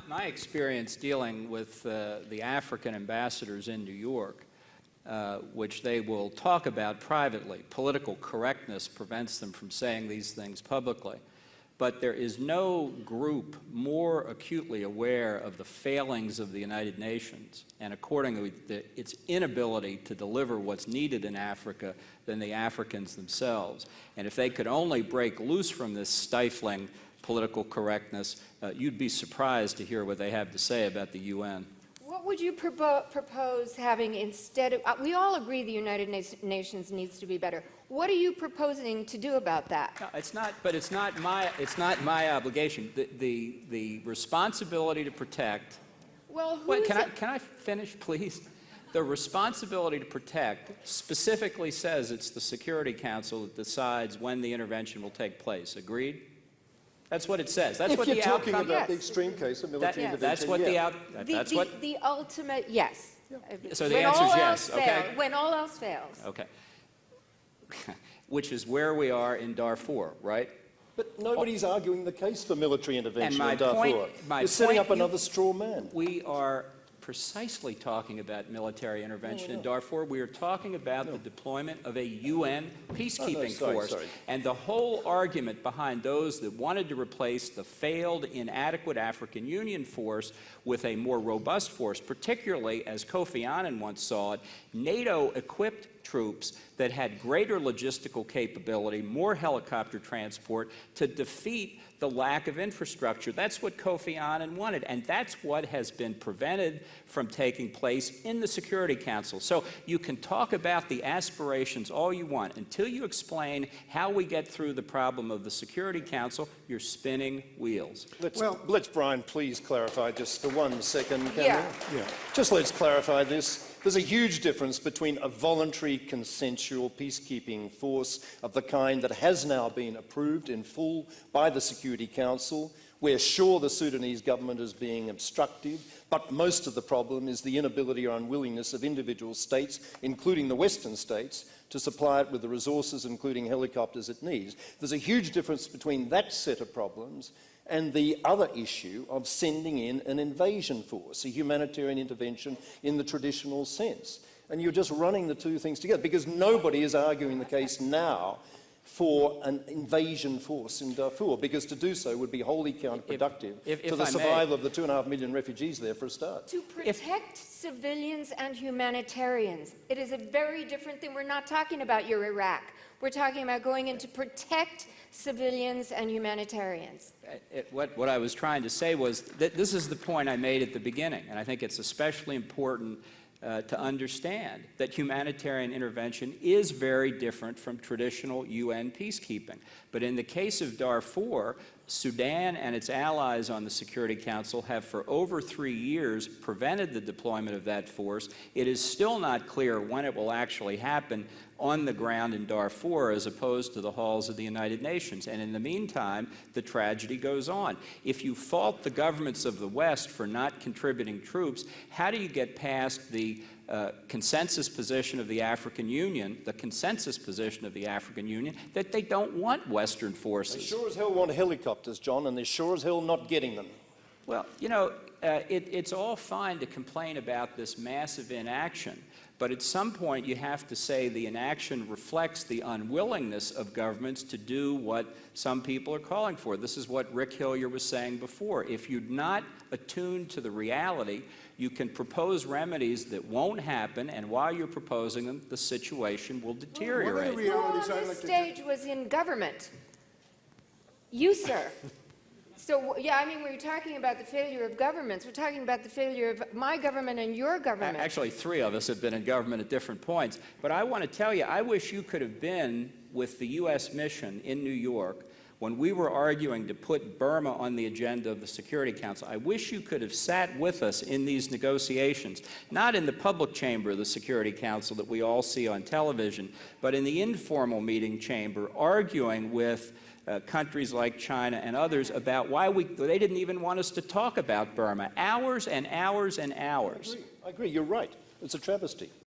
My experience dealing with the African ambassadors in New York, which they will talk about privately, political correctness prevents them from saying these things publicly. But there is no group more acutely aware of the failings of the United Nations and accordingly its inability to deliver what's needed in Africa than the Africans themselves. And if they could only break loose from this stifling political correctness, you'd be surprised to hear what they have to say about the UN. What would you propose having instead of, we all agree the United Nations needs to be better. What are you proposing to do about that? No, it's not my obligation. The responsibility to protect. Well, can I finish, please? The responsibility to protect specifically says it's the Security Council that decides when the intervention will take place. Agreed? That's what it says. That's what the outcome. If you're talking about the extreme case of military intervention, that's what the ultimate yes. Yeah. So the answer is yes. Okay. When all else fails. Okay. Which is where we are in Darfur, right? But nobody's arguing the case for military intervention in Darfur. You're setting up another straw man. We are precisely talking about military intervention in Darfur. We are talking about the deployment of a UN peacekeeping force. And the whole argument behind those that wanted to replace the failed, inadequate African Union force with a more robust force, particularly, as Kofi Annan once saw it, NATO-equipped troops that had greater logistical capability, more helicopter transport to defeat the lack of infrastructure. That's what Kofi Annan wanted, and that's what has been prevented from taking place in the Security Council. So you can talk about the aspirations all you want. Until you explain how we get through the problem of the Security Council, you're spinning wheels. Let's Brian, please clarify just for 1 second, can we? Yeah. Just let's clarify this. There's a huge difference between a voluntary, consensual peacekeeping force of the kind that has now been approved in full by the Security Council. We're sure the Sudanese government is being obstructive, but most of the problem is the inability or unwillingness of individual states, including the Western states, to supply it with the resources, including helicopters, it needs. There's a huge difference between that set of problems and the other issue of sending in an invasion force, a humanitarian intervention in the traditional sense. And you're just running the two things together, because nobody is arguing the case now for an invasion force in Darfur, because to do so would be wholly counterproductive to the survival of the 2.5 million refugees there for a start. To protect civilians and humanitarians, it is a very different thing. We're not talking about your Iraq. We're talking about going in to protect civilians and humanitarians. What I was trying to say was that this is the point I made at the beginning, and I think it's especially important to understand that humanitarian intervention is very different from traditional UN peacekeeping. But in the case of Darfur, Sudan and its allies on the Security Council have for over 3 years prevented the deployment of that force. It is still not clear when it will actually happen on the ground in Darfur as opposed to the halls of the United Nations. And in the meantime, the tragedy goes on. If you fault the governments of the West for not contributing troops, how do you get past the consensus position of the African Union, that they don't want Western forces? They sure as hell want helicopters, John, and they're sure as hell not getting them. Well, you know, it's all fine to complain about this massive inaction, but at some point you have to say the inaction reflects the unwillingness of governments to do what some people are calling for. This is what Rick Hillier was saying before. If you're not attuned to the reality, you can propose remedies that won't happen, and while you're proposing them, the situation will deteriorate. Who on this stage was in government? You, sir. So, yeah, I mean, we're talking about the failure of governments. We're talking about the failure of my government and your government. Actually, 3 of us have been in government at different points. But I want to tell you, I wish you could have been with the U.S. mission in New York when we were arguing to put Burma on the agenda of the Security Council. I wish you could have sat with us in these negotiations, not in the public chamber of the Security Council that we all see on television, but in the informal meeting chamber, arguing with countries like China and others about why they didn't even want us to talk about Burma. Hours and hours and hours. I agree. You're right. It's a travesty.